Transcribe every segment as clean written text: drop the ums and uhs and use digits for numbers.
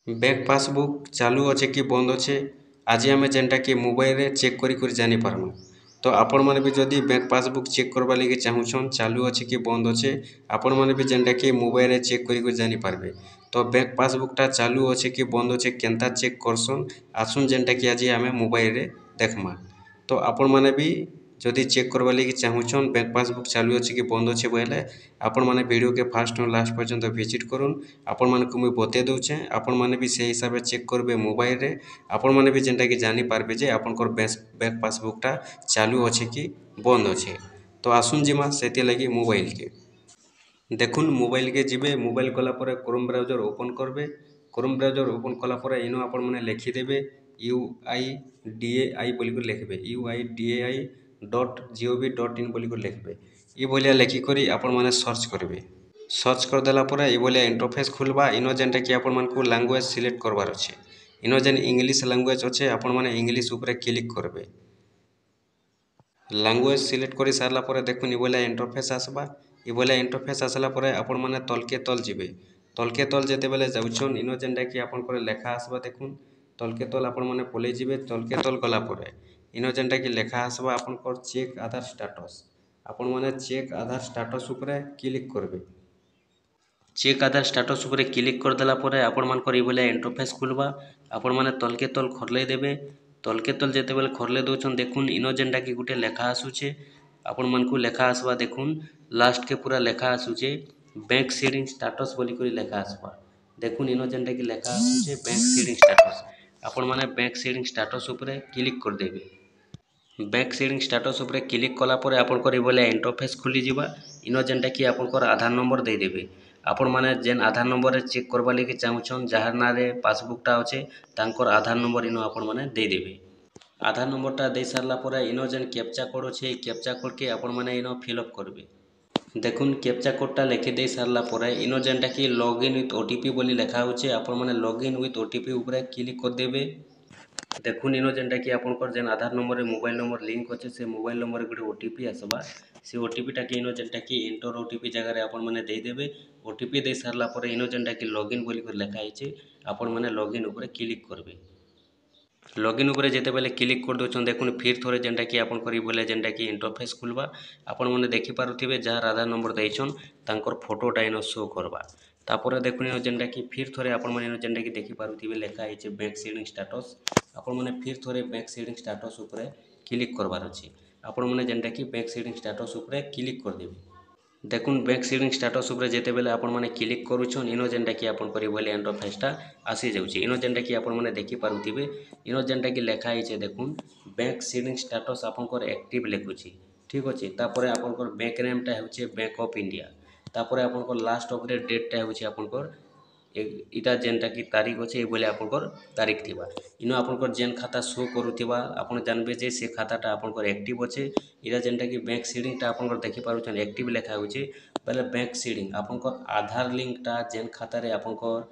Bank passbook चालू अच्छे कि बंद अच्छे आज आम जेनटा कि मोबाइल रे चेक करी जानी पार्मु। तो आपण मैंने भी जदि बैंक पासबुक चेक करवा लगी चाहूछन चालू अच्छे कि बंद अच्छे आपण मैंने भी जेनटा कि मोबाइल रे चेक करी जानी पारबे। तो बैंक पासबुकटा चालू अच्छे कि बंद अच्छे केनता चेक करसन आसुन जेनटा कि आज आम मोबाइल रे देखमा। तो आपण मैंने भी जदि चेक करवा लगी चाहूछन बैंक पासबुक चालू अच्छे कि बंद अच्छे बोले आपण मैंने वीडियो के फास्ट लास्ट पर्यंत विजिट करूँ आपण मानक मुझे बते दूचे आपण मैंने भी से हिसाब से चेक करेंगे मोबाइल रे आपण मैंने भी जेनटा कि जानी पारबे जे आपनकर बैंक पासबुकटा चालू अच्छे कि बंद अच्छे। तो आसुन जिमा से लगी मोबाइल के देखुन मोबाइल के जिबे मोबाइल कला परे क्रोम ब्राउजर ओपन करबे। क्रोम ब्राउजर ओपन कला परे इनो आपण माने लिखिदेबे UIDAI बोली कर लिखबे UIDAI.gov.in बोली कर लिखबे। ये भलिया लिखिकरी आपण माने सर्च करबे। सर्च कर देला परे ये भलिया इंटरफेस खुलबा इनो जेनटा कि आपण मानकु लैंग्वेज सिलेक्ट करबार अछि। इनो जेन इंग्लिश लैंग्वेज अच्छे आपण माने इंग्लिश ऊपर क्लिक करबे। लैंग्वेज सिलेक्ट कर सारा पर देखुन ये भलिया इंटरफेस आसबा। ये भलिया इंटरफेस आसला परे आपण माने तलके तल जिबे। तलके तल जेते बेले जाउछन इनो जेनटा कि आपनकर लेखा आसबा देखुन तलके तल आपण माने पलै जिबे। तलके तल गला परे इनो जेनटा कि लेखा आसबा आपनकर चेक आधार स्टेटस आपण माने चेक आधार स्टेटस ऊपर क्लिक करबे। चेक आधार स्टेटस ऊपर क्लिक कर देला परे आपण मानकर ये भलिया इंटरफेस खुलबा। आपण माने तलके तल खरले देबे। तलके तल जेते बेले खरले दोछन देखुन इनो जेनटा कि गुटे लेखा आसुचे आपण मानकु लेखा आसबा देखुन लास्ट के पूरा लेखा आसुचे बैंक सीडिंग स्टेटस बोली करी लेखा आसबा। देखुन इनो जेनटा कि लेखा आसुचे बैंक सीडिंग स्टेटस आपण माने बैंक सीडिंग स्टेटस ऊपर क्लिक कर देबे। बैंक सीडिंग स्टेटस ऊपर क्लिक कला परे आपनकर ये भलिया इंटरफेस खुली जिबा। इनो जेनटा कि आपनकर आधार नंबर दे देबे। आपण माने जेन आधार नंबर रे चेक करबा लगी चाहूछन जहार ना रे पासबुकटा अच्छे तांकर आधार नंबर इनो आपण माने दे देबे। आधार नंबरटा दे सारला परे इनो जेन कैप्चा कोड अच्छे कैप्चा कोड के आपण माने इनो फिलअप करबे। देखुन कैप्चा कोडटा लिखि दे सारला परे इनो जेनटा कि लॉगिन विथ ओटीपी बोली लेखा होचे आपण माने लॉगिन विथ ओटीपी ऊपर क्लिक कर देबे। देखुन इनो जेनटा कि आपनकर जेन आधार नंबर रे मोबाइल नंबर लिंक अच्छे से मोबाइल नंबर गुटे ओटीपी आसबा। से ओटीपीटा कि इनो जेनटा कि एंटर ओटीपी जगह रे आपण माने दे देबे। ओटीपी दे सारला परे इनो जेनटा कि लॉगिन बोली कर लेखा आइचे आपण माने लॉगिन ऊपर क्लिक करबे। लॉगिन ऊपर जेते बेले क्लिक कर दोछन देखुन फिर थोड़े जेनटा कि आपन करी बोले जेनटा कि इंटरफेस खुलबा। आपण माने देखि पारुथिबे जहार आधार नंबर दैछन तांकर फोटोटा इनो शो करबा। तापर देखुन इनो जेनटा कि फिर थोड़े आपण माने इनो जेनटा कि देखि पारुथिबे लेखा आइचे बैंक सीडिंग स्टेटस आपण माने फिर थोड़े बैंक सीडिंग स्टेटस ऊपर क्लिक करबार अछि। आपण माने जेनटा कि बैंक सीडिंग स्टेटस ऊपर क्लिक कर देबे। देखुन बैंक सीडिंग स्टेटस ऊपर जेते बेले आपण माने क्लिक करूछन इनो जेनटा कि आपण करी बोले इंटरफेसटा आसी जाउची। इनो जेनटा कि आपण माने देखि पारुथिबे इनो जेनटा कि लेखा आइचे देखुन बैंक सीडिंग स्टेटस आपनकर एक्टिव लेखुची ठीक अछि। तापर आपनकर बैंक नेमटा होचे बैंक ऑफ इंडिया। तापर आपनकर लास्ट अपडेट डेटटा होचे आपनकर इटा जेनटा कि तारीख अच्छे ये बोले आपनकर तारीख थिबा। इनो आपनकर जेन खाता शो करूथिबा आपण जानबे जे से खाताटा आपनकर एक्टिव अच्छे। इटा जेनटा कि बैंक सीडिंगटा आपनकर देखि पारुछन एक्टिव लेखा होचे बेले बैंक सीडिंग आपनकर आधार लिंकटा जेन खाता रे आपनकर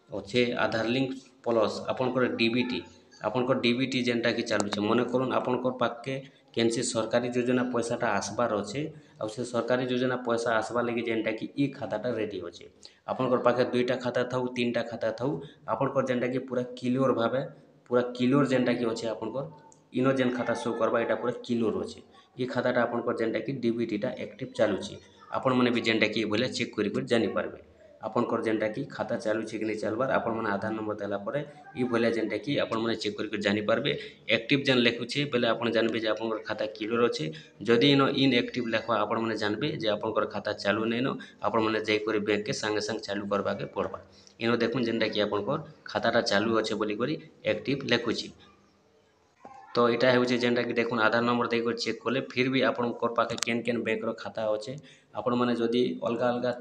अच्छे आधार लिंक प्लस आपनकर डीबीटी आपनकर डीबीटी जेनटा कि चालुचे मने करूँ आपनकर पाखे केनसी सरकारी योजना पैसाटा आसबार अच्छे आ से सरकारी योजना पैसा आसबा लगी जेनटा कि ई खाताटा रेडी अच्छे। आपनकर पाखे दुईटा खाता थाउ तीनटा खाता थाउ आपनकर जेनटा कि पूरा क्लियर भावे पूरा क्लियर जेनटा कि अच्छे आपनकर इनो जेन खाता शो करबा एटा पूरा क्लियर अच्छे। ई खाताटा आपनकर जेनटा कि डीबीटीटा एक्टिव चालुची आपण माने भी जेनटा कि बोले चेक करी जानि पारबे। आपनकर जेनटा कि खाता चालुची कि नहीं चलबार आपण माने आधार नंबर देला परे ई भलिया जेनटा कि आपण माने चेक करी जानि पारबे। एक्टिव जेन लेखुची बेले आपण जानबे जे आपनकर खाता क्लियर अच्छे। जदि इनो इनएक्टिव लेखबा आपण माने जानबे जे आपनकर खाता चालू नैनो आपण माने जाई करी बैंक के संगे संग चालू करबा के पड़बा। इनो देखुन जेनटा कि आपनकर खाताटा चालू अच्छे बोली करी एक्टिव लेखुची। तो इटा होचे जेनटा कि देखुन आधार नंबर दे कर चेक कले फिर भी आपनकर पाखे केन केन बैंक रो खाता अच्छे आपण माने जदि अलगा अलगा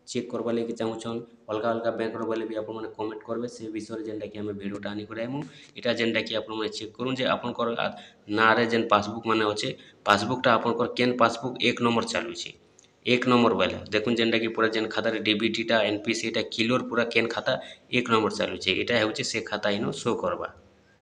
चेक करबा लगी चाहूछन अलगा अलगा बैंक रो बोले भी आपण माने कमेंट करबे से विषय जेनटा कि हमें वीडियोटा आनी कराइमु। इटा जेनटा कि आपण माने चेक करूँ जे आपनकर ना रे जेन पासबुक माने अच्छे पासबुकटा आपनकर केन पासबुक एक नंबर चालुची एक नंबर बोले देखुन जेनटा कि पूरा जेन खाता रे डीबीटीटा एनपीसीटा क्लियर पूरा केन खाता एक नंबर चालुचे इटा होचे से खाता इनो शो करबा।